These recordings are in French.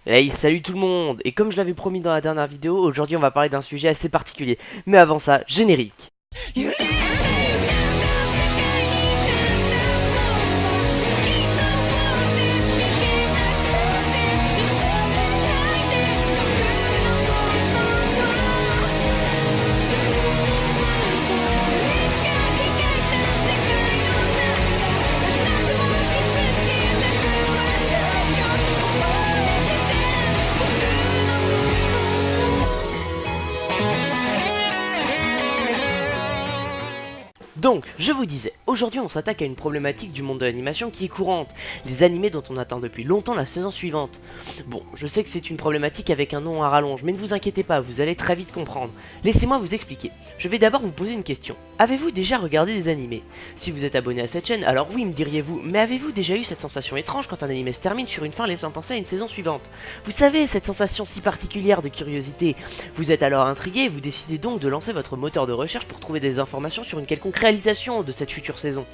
Hey, salut tout le monde! Et comme je l'avais promis dans la dernière vidéo, aujourd'hui on va parler d'un sujet assez particulier. Mais avant ça, générique! Donc, je vous disais, aujourd'hui on s'attaque à une problématique du monde de l'animation qui est courante, les animés dont on attend depuis longtemps la saison suivante. Bon, je sais que c'est une problématique avec un nom à rallonge, mais ne vous inquiétez pas, vous allez très vite comprendre. Laissez-moi vous expliquer. Je vais d'abord vous poser une question. Avez-vous déjà regardé des animés? Si vous êtes abonné à cette chaîne, alors oui me diriez-vous, mais avez-vous déjà eu cette sensation étrange quand un animé se termine sur une fin laissant penser à une saison suivante? Vous savez, cette sensation si particulière de curiosité. Vous êtes alors intrigué et vous décidez donc de lancer votre moteur de recherche pour trouver des informations sur une quelconque réalisation de cette future saison.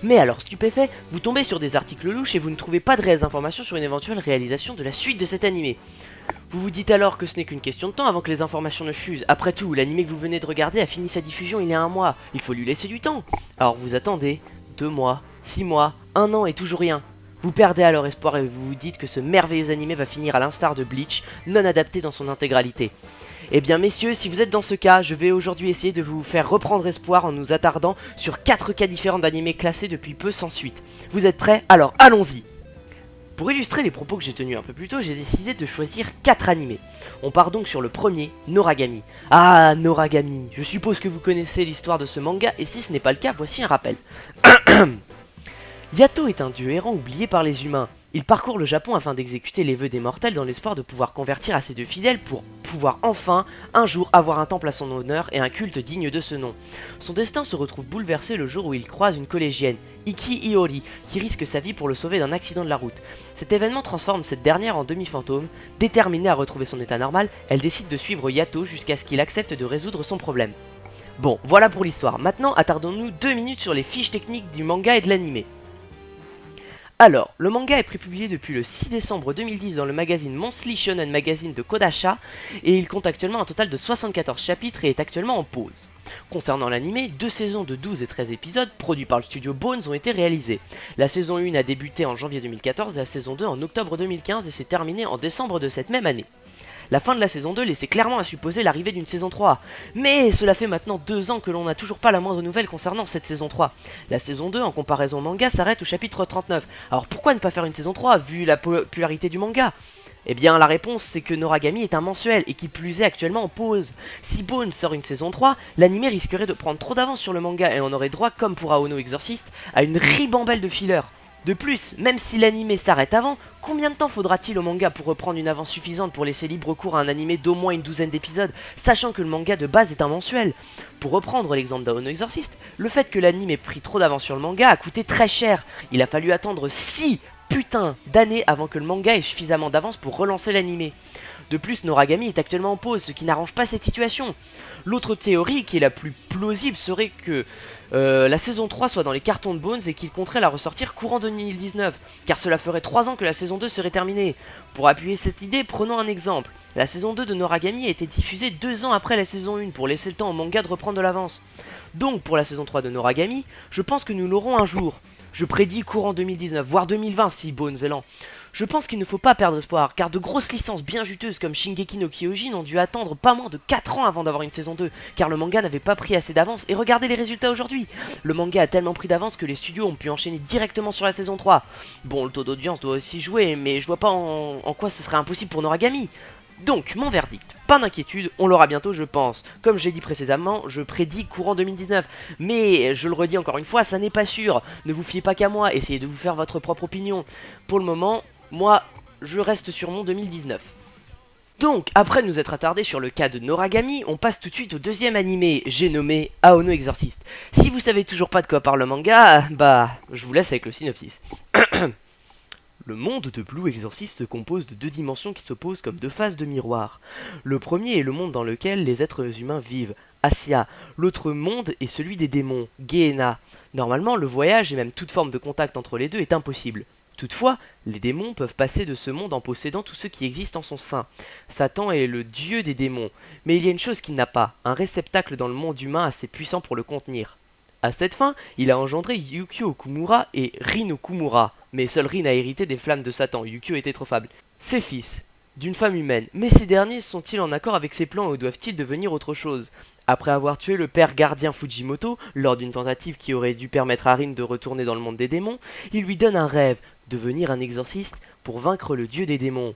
Mais alors stupéfait, vous tombez sur des articles louches et vous ne trouvez pas de réelles informations sur une éventuelle réalisation de la suite de cet animé. Vous vous dites alors que ce n'est qu'une question de temps avant que les informations ne fusent. Après tout, l'animé que vous venez de regarder a fini sa diffusion il y a un mois, il faut lui laisser du temps. Alors vous attendez, 2 mois, 6 mois, 1 an et toujours rien. Vous perdez alors espoir et vous vous dites que ce merveilleux animé va finir à l'instar de Bleach, non adapté dans son intégralité. Eh bien messieurs, si vous êtes dans ce cas, je vais aujourd'hui essayer de vous faire reprendre espoir en nous attardant sur 4 cas différents d'animés classés depuis peu sans suite. Vous êtes prêts? Alors allons-y! Pour illustrer les propos que j'ai tenus un peu plus tôt, j'ai décidé de choisir 4 animés. On part donc sur le premier, Noragami. Ah, Noragami, je suppose que vous connaissez l'histoire de ce manga, et si ce n'est pas le cas, voici un rappel. Yato est un dieu errant oublié par les humains. Il parcourt le Japon afin d'exécuter les vœux des mortels dans l'espoir de pouvoir convertir assez de fidèles pour pouvoir enfin, un jour, avoir un temple à son honneur et un culte digne de ce nom. Son destin se retrouve bouleversé le jour où il croise une collégienne, Iki Iori, qui risque sa vie pour le sauver d'un accident de la route. Cet événement transforme cette dernière en demi-fantôme. Déterminée à retrouver son état normal, elle décide de suivre Yato jusqu'à ce qu'il accepte de résoudre son problème. Bon, voilà pour l'histoire. Maintenant, attardons-nous 2 minutes sur les fiches techniques du manga et de l'animé. Alors, le manga est prépublié depuis le 6 décembre 2010 dans le magazine Monthly Shonen Magazine de Kodansha et il compte actuellement un total de 74 chapitres et est actuellement en pause. Concernant l'anime, 2 saisons de 12 et 13 épisodes produits par le studio Bones ont été réalisées. La saison 1 a débuté en janvier 2014 et la saison 2 en octobre 2015 et s'est terminée en décembre de cette même année. La fin de la saison 2 laissait clairement à supposer l'arrivée d'une saison 3. Mais cela fait maintenant 2 ans que l'on n'a toujours pas la moindre nouvelle concernant cette saison 3. La saison 2, en comparaison au manga, s'arrête au chapitre 39. Alors pourquoi ne pas faire une saison 3, vu la popularité du manga? Eh bien la réponse c'est que Noragami est un mensuel et qui plus est actuellement en pause. Si Bones sort une saison 3, l'anime risquerait de prendre trop d'avance sur le manga et on aurait droit, comme pour Aono Exorcist, à une ribambelle de fillers. De plus, même si l'anime s'arrête avant, combien de temps faudra-t-il au manga pour reprendre une avance suffisante pour laisser libre cours à un anime d'au moins une douzaine d'épisodes, sachant que le manga de base est un mensuel? Pour reprendre l'exemple d'Aono Exorcist, le fait que l'anime ait pris trop d'avance sur le manga a coûté très cher. Il a fallu attendre 6 putains d'années avant que le manga ait suffisamment d'avance pour relancer l'anime. De plus, Noragami est actuellement en pause, ce qui n'arrange pas cette situation. L'autre théorie, qui est la plus plausible, serait que la saison 3 soit dans les cartons de Bones et qu'il compterait la ressortir courant 2019, car cela ferait 3 ans que la saison 2 serait terminée. Pour appuyer cette idée, prenons un exemple. La saison 2 de Noragami a été diffusée 2 ans après la saison 1 pour laisser le temps au manga de reprendre de l'avance. Donc pour la saison 3 de Noragami, je pense que nous l'aurons un jour. Je prédis courant 2019, voire 2020 si Bones est lent. Je pense qu'il ne faut pas perdre espoir, car de grosses licences bien juteuses comme Shingeki no Kyojin ont dû attendre pas moins de 4 ans avant d'avoir une saison 2, car le manga n'avait pas pris assez d'avance, et regardez les résultats aujourd'hui. Le manga a tellement pris d'avance que les studios ont pu enchaîner directement sur la saison 3. Bon, le taux d'audience doit aussi jouer, mais je vois pas en quoi ce serait impossible pour Noragami. Donc, mon verdict, pas d'inquiétude, on l'aura bientôt je pense. Comme j'ai dit précédemment, je prédis courant 2019. Mais, je le redis encore une fois, ça n'est pas sûr. Ne vous fiez pas qu'à moi, essayez de vous faire votre propre opinion. Pour le moment, moi, je reste sur mon 2019. Donc, après nous être attardés sur le cas de Noragami, on passe tout de suite au deuxième animé, j'ai nommé Aono Exorcist. Si vous savez toujours pas de quoi parle le manga, bah, je vous laisse avec le synopsis. Le monde de Blue Exorcist se compose de 2 dimensions qui s'opposent comme 2 faces de miroir. Le premier est le monde dans lequel les êtres humains vivent, Asya. L'autre monde est celui des démons, Gehenna. Normalement, le voyage et même toute forme de contact entre les deux est impossible. Toutefois, les démons peuvent passer de ce monde en possédant tout ce qui existe en son sein. Satan est le dieu des démons, mais il y a une chose qu'il n'a pas, un réceptacle dans le monde humain assez puissant pour le contenir. À cette fin, il a engendré Yukio Okumura et Rin Okumura, mais seul Rin a hérité des flammes de Satan, Yukio était trop faible. Ses fils, d'une femme humaine, mais ces derniers sont-ils en accord avec ses plans ou doivent-ils devenir autre chose? Après avoir tué le père gardien Fujimoto, lors d'une tentative qui aurait dû permettre à Rin de retourner dans le monde des démons, il lui donne un rêve, devenir un exorciste pour vaincre le dieu des démons.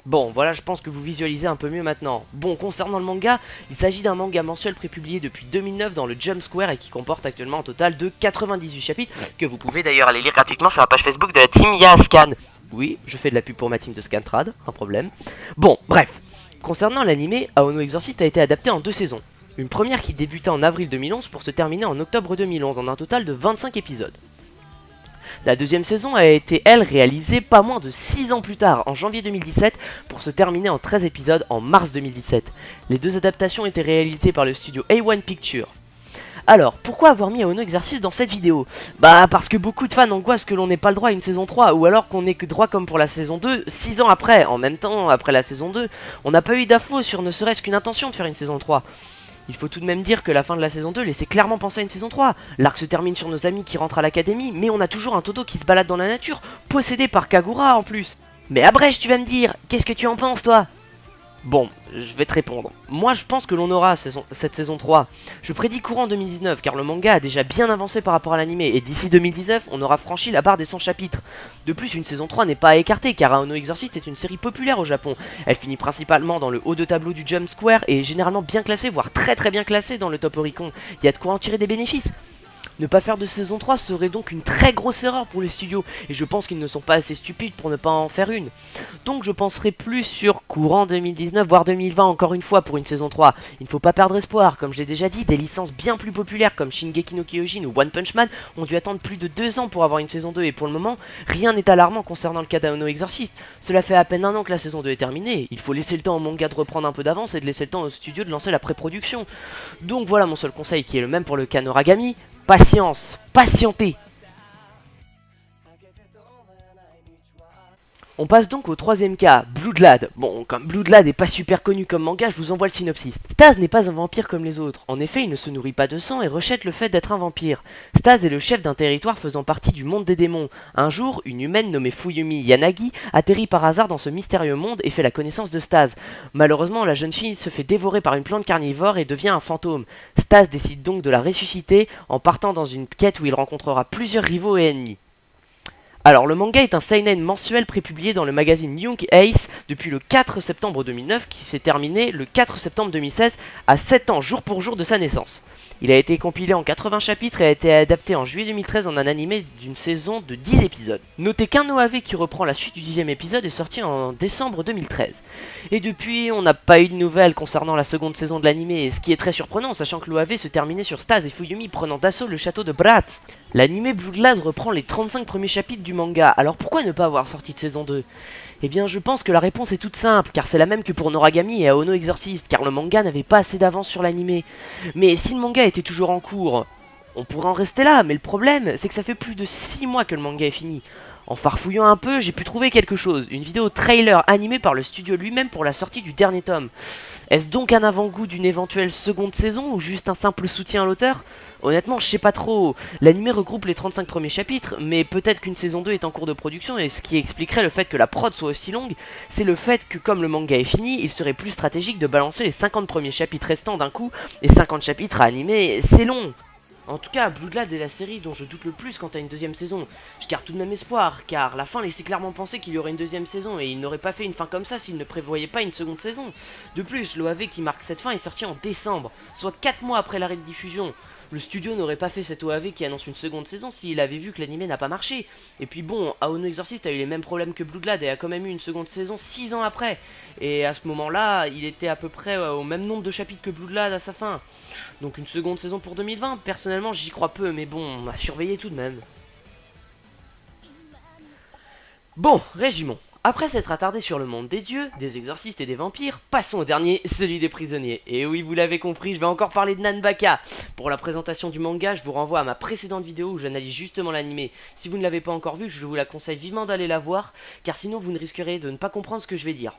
Bon, voilà, je pense que vous visualisez un peu mieux maintenant. Bon, concernant le manga, il s'agit d'un manga mensuel prépublié depuis 2009 dans le Jump Square et qui comporte actuellement un total de 98 chapitres, que vous pouvez d'ailleurs aller lire gratuitement sur la page Facebook de la team Yascan. Oui, je fais de la pub pour ma team de Scantrad, un problème. Bon, bref. Concernant l'anime, Aono Exorcist a été adapté en 2 saisons. Une première qui débuta en avril 2011 pour se terminer en octobre 2011 en un total de 25 épisodes. La deuxième saison a été, elle, réalisée pas moins de 6 ans plus tard, en janvier 2017, pour se terminer en 13 épisodes en mars 2017. Les 2 adaptations étaient réalisées par le studio A1 Pictures. Alors, pourquoi avoir mis Aono Exorcist dans cette vidéo? Bah parce que beaucoup de fans angoissent que l'on n'ait pas le droit à une saison 3, ou alors qu'on n'ait que droit comme pour la saison 2, 6 ans après. En même temps, après la saison 2, on n'a pas eu d'infos sur ne serait-ce qu'une intention de faire une saison 3. Il faut tout de même dire que la fin de la saison 2 laissait clairement penser à une saison 3. L'arc se termine sur nos amis qui rentrent à l'académie, mais on a toujours un Todo qui se balade dans la nature, possédé par Kagura en plus. Mais abrège, tu vas me dire, qu'est-ce que tu en penses toi? Bon, je vais te répondre. Moi je pense que l'on aura cette saison 3. Je prédis courant 2019 car le manga a déjà bien avancé par rapport à l'anime et d'ici 2019 on aura franchi la barre des 100 chapitres. De plus une saison 3 n'est pas à écarter car Aono Exorcist est une série populaire au Japon. Elle finit principalement dans le haut de tableau du Jump Square et est généralement bien classée, voire très bien classée dans le Top Oricon. Il y a de quoi en tirer des bénéfices. Ne pas faire de saison 3 serait donc une très grosse erreur pour les studios, et je pense qu'ils ne sont pas assez stupides pour ne pas en faire une. Donc je penserai plus sur courant 2019, voire 2020 encore une fois pour une saison 3. Il ne faut pas perdre espoir, comme je l'ai déjà dit, des licences bien plus populaires comme Shingeki no Kyojin ou One Punch Man ont dû attendre plus de 2 ans pour avoir une saison 2, et pour le moment, rien n'est alarmant concernant le cas d'Aono Exorcist. Cela fait à peine 1 an que la saison 2 est terminée, il faut laisser le temps au manga de reprendre un peu d'avance et de laisser le temps au studio de lancer la pré-production. Donc voilà mon seul conseil qui est le même pour le cas Noragami. Patience, patientez. On passe donc au troisième cas, Bloodlad. Bon, comme Bloodlad est pas super connu comme manga, je vous envoie le synopsis. Staz n'est pas un vampire comme les autres. En effet, il ne se nourrit pas de sang et rejette le fait d'être un vampire. Staz est le chef d'un territoire faisant partie du monde des démons. Un jour, une humaine nommée Fuyumi Yanagi atterrit par hasard dans ce mystérieux monde et fait la connaissance de Staz. Malheureusement, la jeune fille se fait dévorer par une plante carnivore et devient un fantôme. Staz décide donc de la ressusciter en partant dans une quête où il rencontrera plusieurs rivaux et ennemis. Alors le manga est un seinen mensuel prépublié dans le magazine Young Ace depuis le 4 septembre 2009 qui s'est terminé le 4 septembre 2016 à 7 ans jour pour jour de sa naissance. Il a été compilé en 80 chapitres et a été adapté en juillet 2013 en un animé d'une saison de 10 épisodes. Notez qu'un OAV qui reprend la suite du 10e épisode est sorti en décembre 2013. Et depuis, on n'a pas eu de nouvelles concernant la seconde saison de l'animé, ce qui est très surprenant sachant que l'OAV se terminait sur Staz et Fuyumi prenant d'assaut le château de Bratz. L'animé Bloodlad reprend les 35 premiers chapitres du manga, alors pourquoi ne pas avoir sorti de saison 2? Eh bien je pense que la réponse est toute simple, car c'est la même que pour Noragami et Aono Exorcist, car le manga n'avait pas assez d'avance sur l'animé. Mais si le manga était toujours en cours, on pourrait en rester là, mais le problème c'est que ça fait plus de 6 mois que le manga est fini. En farfouillant un peu, j'ai pu trouver quelque chose, une vidéo trailer animée par le studio lui-même pour la sortie du dernier tome. Est-ce donc un avant-goût d'une éventuelle seconde saison ou juste un simple soutien à l'auteur? Honnêtement, je sais pas trop. L'anime regroupe les 35 premiers chapitres, mais peut-être qu'une saison 2 est en cours de production, et ce qui expliquerait le fait que la prod soit aussi longue, c'est le fait que comme le manga est fini, il serait plus stratégique de balancer les 50 premiers chapitres restants d'un coup, et 50 chapitres à animer, c'est long. En tout cas, Bloodlad est la série dont je doute le plus quant à une deuxième saison. Je garde tout de même espoir, car la fin laissait clairement penser qu'il y aurait une deuxième saison, et il n'aurait pas fait une fin comme ça s'il ne prévoyait pas une seconde saison. De plus, l'OAV qui marque cette fin est sorti en décembre, soit 4 mois après l'arrêt de diffusion. Le studio n'aurait pas fait cette OAV qui annonce une seconde saison s'il avait vu que l'anime n'a pas marché. Et puis bon, Aono Exorcist a eu les mêmes problèmes que Bloodlad et a quand même eu une seconde saison 6 ans après. Et à ce moment-là, il était à peu près au même nombre de chapitres que Bloodlad à sa fin. Donc une seconde saison pour 2020, personnellement j'y crois peu, mais bon, à surveiller tout de même. Bon, résumons. Après s'être attardé sur le monde des dieux, des exorcistes et des vampires, passons au dernier, celui des prisonniers. Et oui, vous l'avez compris, je vais encore parler de Nanbaka. Pour la présentation du manga, je vous renvoie à ma précédente vidéo où j'analyse justement l'anime. Si vous ne l'avez pas encore vu, je vous la conseille vivement d'aller la voir, car sinon vous ne risquerez de ne pas comprendre ce que je vais dire.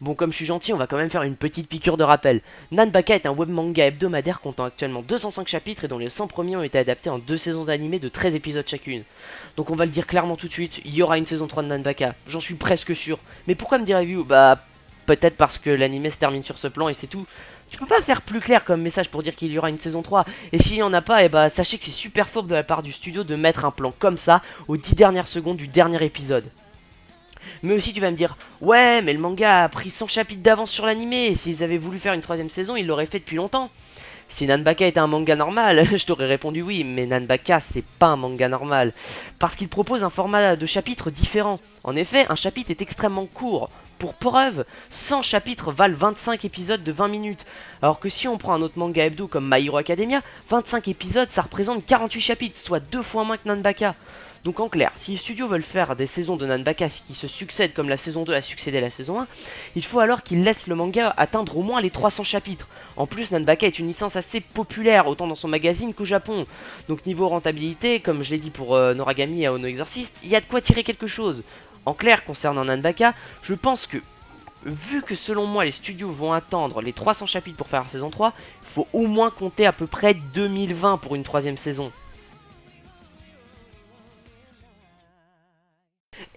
Bon, comme je suis gentil, on va quand même faire une petite piqûre de rappel. Nanbaka est un web manga hebdomadaire comptant actuellement 205 chapitres et dont les 100 premiers ont été adaptés en 2 saisons d'animé de 13 épisodes chacune. Donc on va le dire clairement tout de suite, il y aura une saison 3 de Nanbaka, j'en suis presque sûr. Mais pourquoi me direz-vous? Bah, peut-être parce que l'anime se termine sur ce plan et c'est tout. Tu peux pas faire plus clair comme message pour dire qu'il y aura une saison 3. Et s'il y en a pas, et bah sachez que c'est super fourbe de la part du studio de mettre un plan comme ça aux 10 dernières secondes du dernier épisode. Mais aussi tu vas me dire, ouais mais le manga a pris 100 chapitres d'avance sur l'animé, et s'ils avaient voulu faire une 3ème saison, ils l'auraient fait depuis longtemps. Si Nanbaka était un manga normal, je t'aurais répondu oui, mais Nanbaka c'est pas un manga normal, parce qu'il propose un format de chapitres différent. En effet, un chapitre est extrêmement court. Pour preuve, 100 chapitres valent 25 épisodes de 20 minutes, alors que si on prend un autre manga hebdo comme My Hero Academia, 25 épisodes ça représente 48 chapitres, soit 2 fois moins que Nanbaka. Donc en clair, si les studios veulent faire des saisons de Nanbaka qui se succèdent comme la saison 2 a succédé à la saison 1, il faut alors qu'ils laissent le manga atteindre au moins les 300 chapitres. En plus, Nanbaka est une licence assez populaire, autant dans son magazine qu'au Japon. Donc niveau rentabilité, comme je l'ai dit pour Noragami et Aono Exorcist, il y a de quoi tirer quelque chose. En clair, concernant Nanbaka, je pense que, vu que selon moi les studios vont attendre les 300 chapitres pour faire la saison 3, il faut au moins compter à peu près 2020 pour une 3ème saison.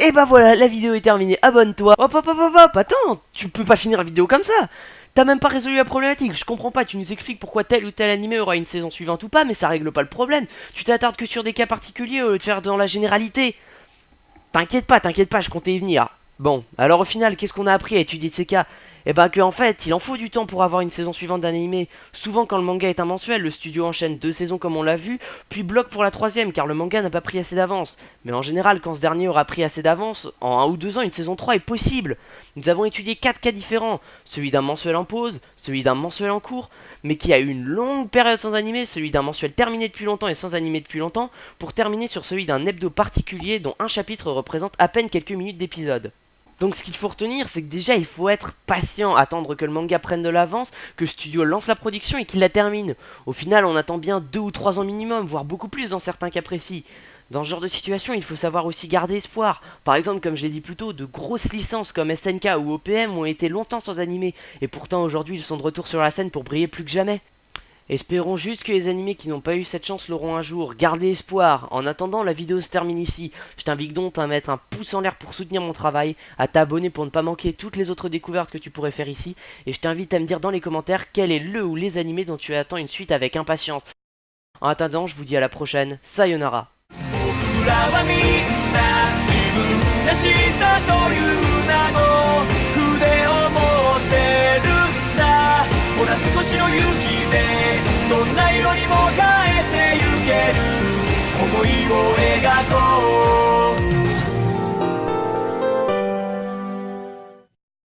Et bah voilà, la vidéo est terminée, abonne-toi. Hop hop hop hop hop, attends, tu peux pas finir la vidéo comme ça. T'as même pas résolu la problématique, je comprends pas, tu nous expliques pourquoi tel ou tel animé aura une saison suivante ou pas, mais ça règle pas le problème. Tu t'attardes que sur des cas particuliers au lieu de faire dans la généralité. T'inquiète pas, je comptais y venir. Bon, alors au final, qu'est-ce qu'on a appris à étudier de ces cas? Eh bah que en fait, il en faut du temps pour avoir une saison suivante d'un animé. Souvent quand le manga est un mensuel, le studio enchaîne 2 saisons comme on l'a vu, puis bloque pour la 3ème car le manga n'a pas pris assez d'avance. Mais en général, quand ce dernier aura pris assez d'avance, en 1 ou 2 ans, une saison 3 est possible. Nous avons étudié 4 cas différents, celui d'un mensuel en pause, celui d'un mensuel en cours, mais qui a eu une longue période sans animé, celui d'un mensuel terminé depuis longtemps et sans animé depuis longtemps, pour terminer sur celui d'un hebdo particulier dont un chapitre représente à peine quelques minutes d'épisode. Donc ce qu'il faut retenir, c'est que déjà il faut être patient, attendre que le manga prenne de l'avance, que le studio lance la production et qu'il la termine. Au final, on attend bien 2 ou 3 ans minimum, voire beaucoup plus dans certains cas précis. Dans ce genre de situation, il faut savoir aussi garder espoir. Par exemple, comme je l'ai dit plus tôt, de grosses licences comme SNK ou OPM ont été longtemps sans animé, et pourtant aujourd'hui ils sont de retour sur la scène pour briller plus que jamais. Espérons juste que les animés qui n'ont pas eu cette chance l'auront un jour. Gardez espoir. En attendant, la vidéo se termine ici. Je t'invite donc à mettre un pouce en l'air pour soutenir mon travail, à t'abonner pour ne pas manquer toutes les autres découvertes que tu pourrais faire ici, et je t'invite à me dire dans les commentaires quel est le ou les animés dont tu attends une suite avec impatience. En attendant, je vous dis à la prochaine. Sayonara. ほら少しの勇気でどんな色にも変わる